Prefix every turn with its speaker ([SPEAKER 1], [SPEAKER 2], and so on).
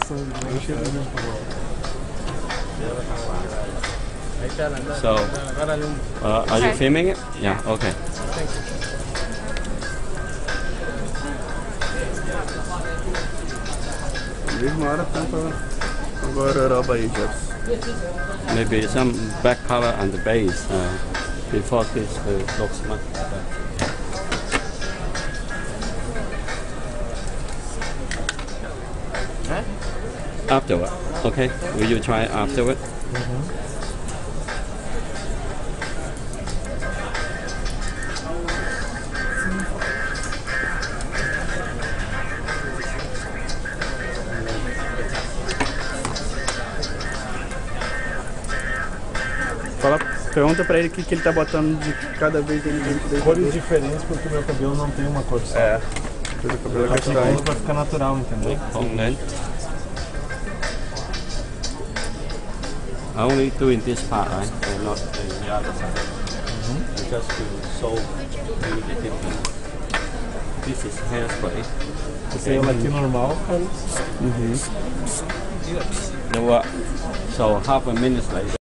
[SPEAKER 1] So, are you filming it? Yeah, okay. Maybe some black color on the base before this looks much better. Afterward, okay? Will you try afterward?
[SPEAKER 2] Pergunta pra ele o que ele tá botando de cada vez ele dentro.
[SPEAKER 3] Cores diferentes porque o meu cabelo não tem uma cor só.
[SPEAKER 2] É. O cabelo é castanho.
[SPEAKER 3] Pra ficar natural, entendeu?
[SPEAKER 1] Only doing this part, right? And not the other side. Just to show you the difference. This is hairspray.
[SPEAKER 3] Esse aí é o aqui normal, cara.
[SPEAKER 1] So half a minute later.